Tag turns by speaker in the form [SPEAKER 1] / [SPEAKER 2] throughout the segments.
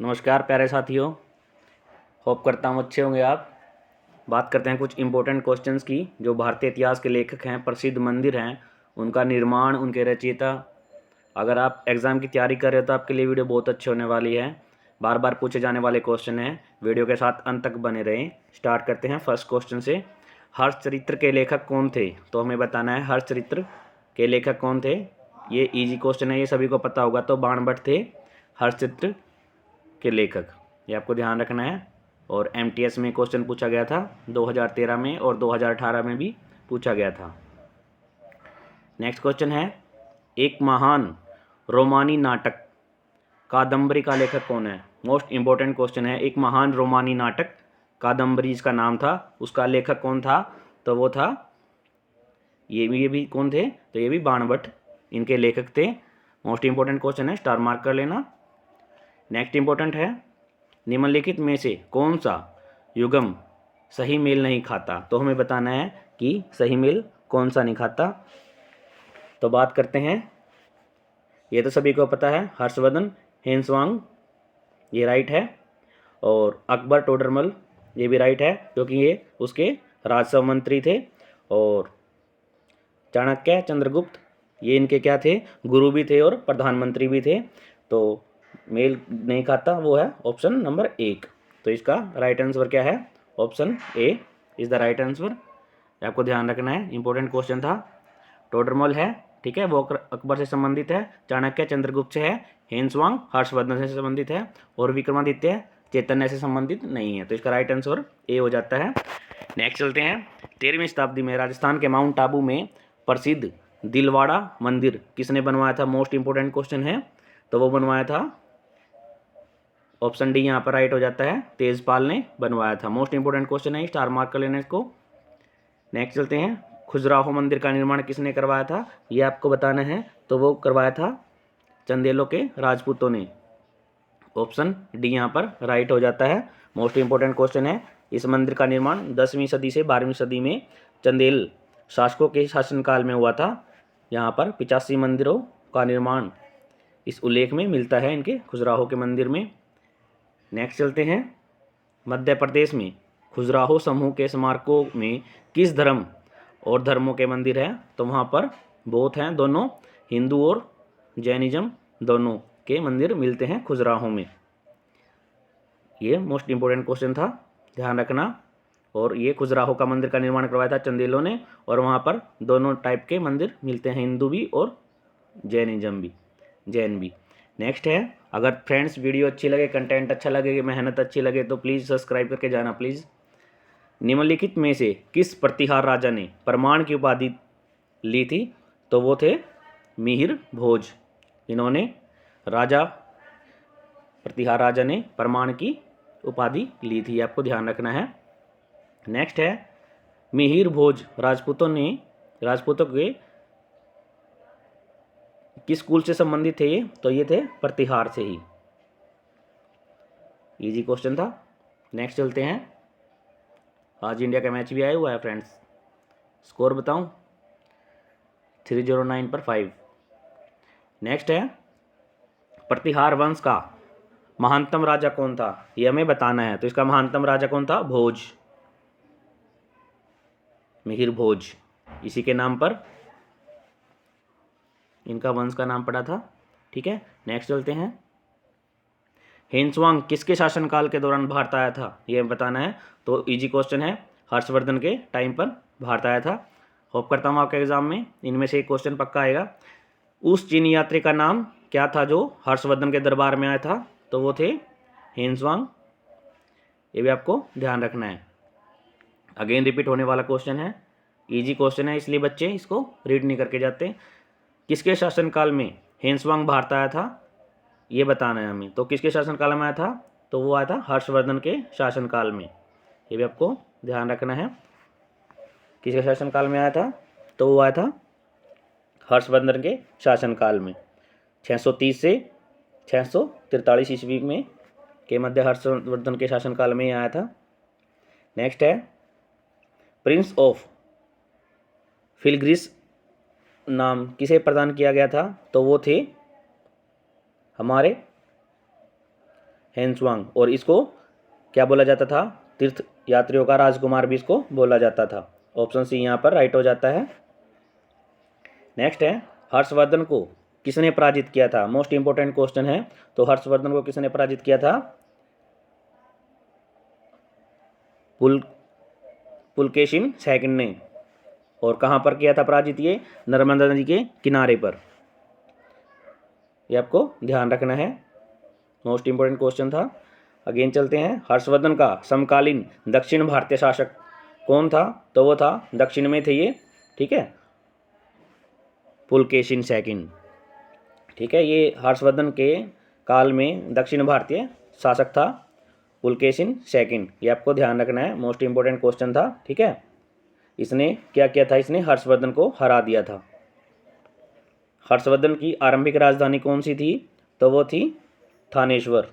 [SPEAKER 1] नमस्कार प्यारे साथियों। होप करता हूँ अच्छे होंगे आप। बात करते हैं कुछ इम्पोर्टेंट क्वेश्चंस की जो भारतीय इतिहास के लेखक हैं, प्रसिद्ध मंदिर हैं, उनका निर्माण, उनके रचयिता। अगर आप एग्ज़ाम की तैयारी कर रहे हो तो आपके लिए वीडियो बहुत अच्छी होने वाली है। बार बार पूछे जाने वाले क्वेश्चन हैं, वीडियो के साथ अंत तक बने रहें। स्टार्ट करते हैं फर्स्ट क्वेश्चन से। हर्षचरित्र के लेखक कौन थे? तो हमें बताना है हर्षचरित्र के लेखक कौन थे। ये ईजी क्वेश्चन है, ये सभी को पता होगा। तो बाणभट्ट थे हर्षचरित्र के लेखक, ये आपको ध्यान रखना है। और एमटीएस में क्वेश्चन पूछा गया था 2013 में और 2018 में भी पूछा गया था। नेक्स्ट क्वेश्चन है, एक महान रोमानी नाटक कादम्बरी का लेखक कौन है? मोस्ट इंपॉर्टेंट क्वेश्चन है। एक महान रोमानी नाटक कादम्बरी इसका नाम था, उसका लेखक कौन था? तो वो था, ये भी कौन थे? तो ये भी बाणभट्ट इनके लेखक थे। मोस्ट इंपॉर्टेंट क्वेश्चन है, स्टार मार्क कर लेना। नेक्स्ट इंपॉर्टेंट है, निम्नलिखित में से कौन सा युग्म सही मेल नहीं खाता? तो हमें बताना है कि सही मेल कौन सा नहीं खाता। तो बात करते हैं, ये तो सभी को पता है, हर्षवर्धन हेन्सवांग ये राइट है, और अकबर टोडरमल ये भी राइट है क्योंकि ये उसके राजस्व मंत्री थे। और चाणक्य चंद्रगुप्त ये इनके क्या थे? गुरु भी थे और प्रधानमंत्री भी थे। तो मेल नहीं खाता वो है ऑप्शन नंबर 1। तो इसका राइट आंसर क्या है? Option A is the right answer. आपको ध्यान रखना है, इंपॉर्टेंट क्वेश्चन था। टोडरमल है, ठीक है, वो अकबर से संबंधित है। चाणक्य चंद्रगुप्त से है। हेन्सवांग हर्षवर्धन से संबंधित है। और विक्रमादित्य चैतन्य से संबंधित नहीं है। तो इसका राइट आंसर ए हो जाता है। नेक्स्ट चलते हैं, 13वीं शताब्दी में राजस्थान के माउंट आबू में प्रसिद्ध दिलवाड़ा मंदिर किसने बनवाया था? मोस्ट इंपोर्टेंट क्वेश्चन है। तो वो बनवाया था, ऑप्शन डी यहाँ पर राइट हो जाता है, तेजपाल ने बनवाया था। मोस्ट इंपोर्टेंट क्वेश्चन है, स्टार मार्क कर लेना इसको। नेक्स्ट चलते हैं, खजुराहो मंदिर का निर्माण किसने करवाया था? ये आपको बताना है। तो वो करवाया था चंदेलों के राजपूतों ने। ऑप्शन डी यहाँ पर राइट हो जाता है। मोस्ट इंपोर्टेंट क्वेश्चन है। इस मंदिर का निर्माण 10वीं सदी से 12वीं सदी में चंदेल शासकों के शासनकाल में हुआ था। यहाँ पर 85 मंदिरों का निर्माण इस उल्लेख में मिलता है, इनके खजुराहो के मंदिर में। नेक्स्ट चलते हैं, मध्य प्रदेश में खजुराहो समूह के स्मारकों में किस धर्म और धर्मों के मंदिर हैं? तो वहाँ पर बोथ हैं, दोनों हिंदू और जैनिज्म दोनों के मंदिर मिलते हैं खजुराहो में। ये मोस्ट इंपोर्टेंट क्वेश्चन था, ध्यान रखना। और ये खजुराहो का मंदिर का निर्माण करवाया था चंदेलों ने, और वहाँ पर दोनों टाइप के मंदिर मिलते हैं, हिंदू भी और जैनिज्म भी, जैन भी। नेक्स्ट है, अगर फ्रेंड्स वीडियो अच्छी लगे, कंटेंट अच्छा लगे, मेहनत अच्छी लगे तो प्लीज़ सब्सक्राइब करके जाना प्लीज़। निम्नलिखित में से किस प्रतिहार राजा ने परमाण की उपाधि ली थी? तो वो थे मिहिर भोज। इन्होंने राजा प्रतिहार राजा ने परमाण की उपाधि ली थी, आपको ध्यान रखना है। नेक्स्ट है, मिहिर भोज राजपूतों के किस कुल से संबंधित थे ये? तो ये थे प्रतिहार से ही। इजी क्वेश्चन था। नेक्स्ट चलते हैं, आज इंडिया का मैच भी आया हुआ है फ्रेंड्स, स्कोर बताऊं, 309 पर 5। नेक्स्ट है, प्रतिहार वंश का महानतम राजा कौन था? ये हमें बताना है। तो इसका महानतम राजा कौन था? भोज, मिहिर भोज, इसी के नाम पर इनका वंश का नाम पड़ा था, ठीक है। नेक्स्ट चलते हैं, हेन्सवांग किसके शासनकाल के दौरान भारत आया था? ये बताना है। तो इजी क्वेश्चन है, हर्षवर्धन के टाइम पर भारत आया था। होप करता हूँ आपके एग्जाम में इनमें से एक क्वेश्चन पक्का आएगा। उस चीनी यात्री का नाम क्या था जो हर्षवर्धन के दरबार में आया था? तो वो थे हेन्सवांग। ये भी आपको ध्यान रखना है, अगेन रिपीट होने वाला क्वेश्चन है, इजी क्वेश्चन है इसलिए बच्चे इसको रीड नहीं करके जाते। किसके शासनकाल में हेन्सवांग भारत आया था? ये बताना है हमें। तो किसके शासनकाल में आया था? तो वो आया था हर्षवर्धन के शासनकाल में। ये भी आपको ध्यान रखना है, किसके शासनकाल में आया था? तो वो आया था हर्षवर्धन के शासनकाल में, 630 से 643 ईस्वी में के मध्य हर्षवर्धन के शासनकाल में आया था। नेक्स्ट है, प्रिंस ऑफ फिलग्रीस नाम किसे प्रदान किया गया था? तो वो थे हमारे हेंसवांग, और इसको क्या बोला जाता था? तीर्थ यात्रियों का राजकुमार भी इसको बोला जाता था। ऑप्शन सी यहाँ पर राइट हो जाता है। नेक्स्ट है, हर्षवर्धन को किसने पराजित किया था? मोस्ट इंपोर्टेंट क्वेश्चन है। तो हर्षवर्धन को किसने पराजित किया था? पुलकेशिन सेकंड ने। और कहाँ पर किया था पराजित? ये नर्मदा नदी के किनारे पर। ये आपको ध्यान रखना है, मोस्ट इंपोर्टेंट क्वेश्चन था। अगेन चलते हैं, हर्षवर्धन का समकालीन दक्षिण भारतीय शासक कौन था? तो वो था, दक्षिण में थे ये, ठीक है, पुलकेशिन सेकंड। ठीक है, ये हर्षवर्धन के काल में दक्षिण भारतीय शासक था पुलकेशिन सेकंड। ये आपको ध्यान रखना है, मोस्ट इंपोर्टेंट क्वेश्चन था। ठीक है, इसने क्या किया था? इसने हर्षवर्धन को हरा दिया था। हर्षवर्धन की आरंभिक राजधानी कौन सी थी? तो वो थी थानेश्वर,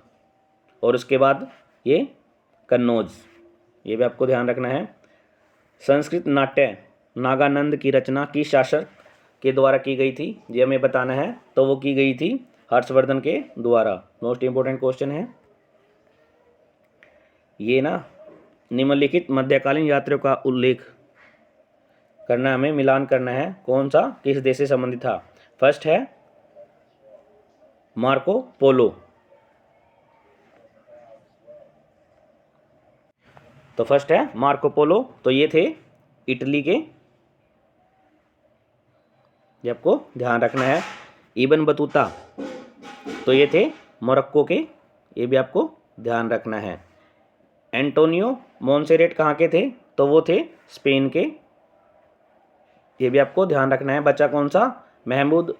[SPEAKER 1] और उसके बाद ये कन्नौज। ये भी आपको ध्यान रखना है। संस्कृत नाट्य नागानंद की रचना किस शासक के द्वारा की गई थी? ये हमें बताना है। तो वो की गई थी हर्षवर्धन के द्वारा। मोस्ट इंपोर्टेंट क्वेश्चन है ये ना। निम्नलिखित मध्यकालीन यात्रियों का उल्लेख करना, हमें मिलान करना है, कौन सा किस देश से संबंधित था। फर्स्ट है मार्को पोलो। तो फर्स्ट है मार्को पोलो, तो ये थे इटली के, ये आपको ध्यान रखना है। इब्न बतूता, तो ये थे मोरक्को के, ये भी आपको ध्यान रखना है। एंटोनियो मोन्सेरेट कहाँ के थे? तो वो थे स्पेन के, ये भी आपको ध्यान रखना है। बच्चा कौन सा? महमूद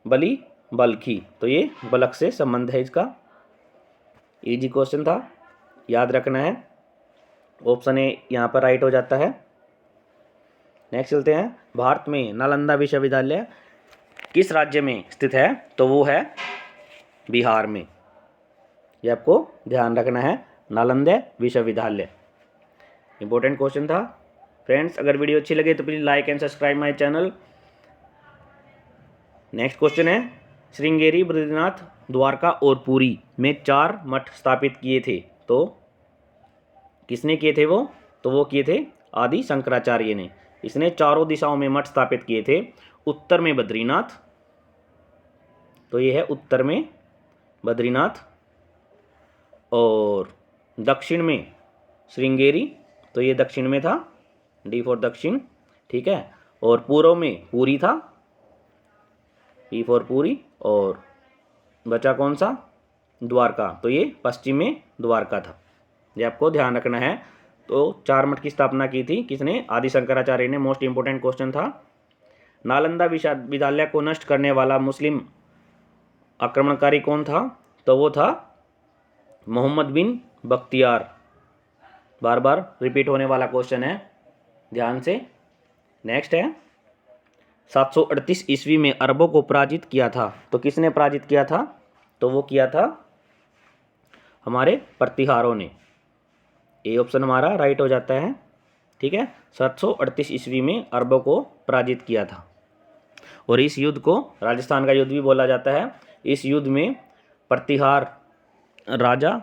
[SPEAKER 1] बली बल्खी, तो ये बलख से संबंध है इसका। इजी क्वेश्चन था, याद रखना है। ऑप्शन ए यहाँ पर राइट हो जाता है। नेक्स्ट चलते हैं, भारत में नालंदा विश्वविद्यालय किस राज्य में स्थित है? तो वो है बिहार में, ये आपको ध्यान रखना है, नालंदा विश्वविद्यालय। इंपॉर्टेंट क्वेश्चन था। फ्रेंड्स, अगर वीडियो अच्छी लगे तो please like and subscribe my channel. Next question है, श्रृंगेरी, बद्रीनाथ, द्वारका और पुरी में 4 मठ स्थापित किए थे, तो किसने किए थे वो? तो वो किए थे आदि शंकराचार्य ने। इसने चारों दिशाओं में मठ स्थापित किए थे। उत्तर में बद्रीनाथ, तो ये है उत्तर में बद्रीनाथ, और दक्षिण में श्रृंगेरी, तो ये दक्षिण में था, डी फॉर दक्षिण। ठीक है, और पूर्व में पुरी था, पी फॉर पुरी, और बचा कौन सा? द्वारका, तो ये पश्चिम में द्वारका था। ये आपको ध्यान रखना है। तो 4 मठ की स्थापना की थी किसने? आदि शंकराचार्य ने। मोस्ट इंपोर्टेंट क्वेश्चन था। नालंदा विश्वविद्यालय को नष्ट करने वाला मुस्लिम आक्रमणकारी कौन था? तो वो था मोहम्मद बिन बख्तियार। बार बार रिपीट होने वाला क्वेश्चन है, ध्यान से। नेक्स्ट है, 738 ईस्वी में अरबों को पराजित किया था, तो किसने पराजित किया था? तो वो किया था हमारे प्रतिहारों ने। ए ऑप्शन हमारा राइट हो जाता है। ठीक है, 738 ईस्वी में अरबों को पराजित किया था, और इस युद्ध को राजस्थान का युद्ध भी बोला जाता है। इस युद्ध में प्रतिहार राजा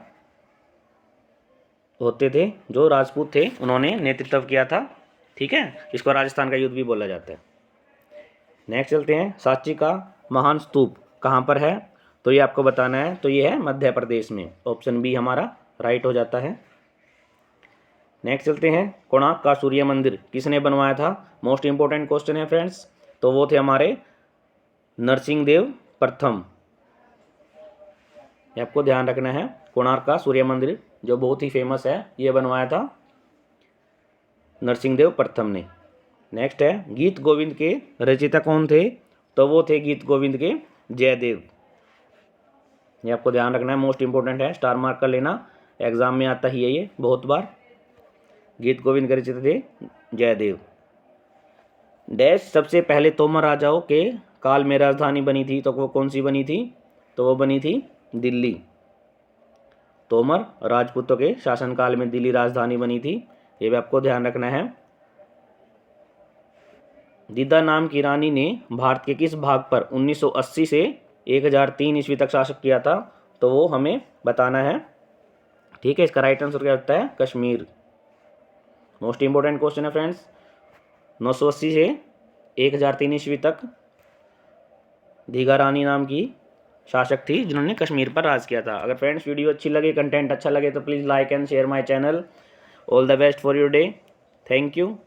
[SPEAKER 1] होते थे, जो राजपूत थे, उन्होंने नेतृत्व किया था। ठीक है, इसको राजस्थान का युद्ध भी बोला जाता है। नेक्स्ट चलते हैं, सांची का महान स्तूप कहाँ पर है? तो ये आपको बताना है। तो ये है मध्य प्रदेश में। ऑप्शन बी हमारा राइट हो जाता है। नेक्स्ट चलते हैं, कोणार्क का सूर्य मंदिर किसने बनवाया था? मोस्ट इंपोर्टेंट क्वेश्चन है फ्रेंड्स। तो वो थे हमारे नरसिंहदेव प्रथम। ये आपको ध्यान रखना है। कोणार्क का सूर्य मंदिर जो बहुत ही फेमस है, ये बनवाया था नरसिंहदेव प्रथम ने। नेक्स्ट है, गीत गोविंद के रचयिता कौन थे? तो वो थे गीत गोविंद के जयदेव। ये आपको ध्यान रखना है, मोस्ट इंपोर्टेंट है, स्टार मार्क कर लेना, एग्जाम में आता ही है ये बहुत बार। गीत गोविंद के रचयिता थे जयदेव। डैश सबसे पहले तोमर राजाओं के काल में राजधानी बनी थी, तो वो कौन सी बनी थी? तो वो बनी थी दिल्ली। तोमर राजपूतों के शासनकाल में दिल्ली राजधानी बनी थी, ये भी आपको ध्यान रखना है। दीदा नाम की रानी ने भारत के किस भाग पर 1980 से 1003 ईस्वी तक शासन किया था? तो वो हमें बताना है। ठीक है, इसका राइट आंसर क्या होता है? कश्मीर। मोस्ट इंपॉर्टेंट क्वेश्चन है फ्रेंड्स। 980 से 1003 ईस्वी तक दीघा रानी नाम की शासक थी जिन्होंने कश्मीर पर राज किया था। अगर फ्रेंड्स वीडियो अच्छी लगे, कंटेंट अच्छा लगे तो please like and share my channel. All the best for your day. Thank you.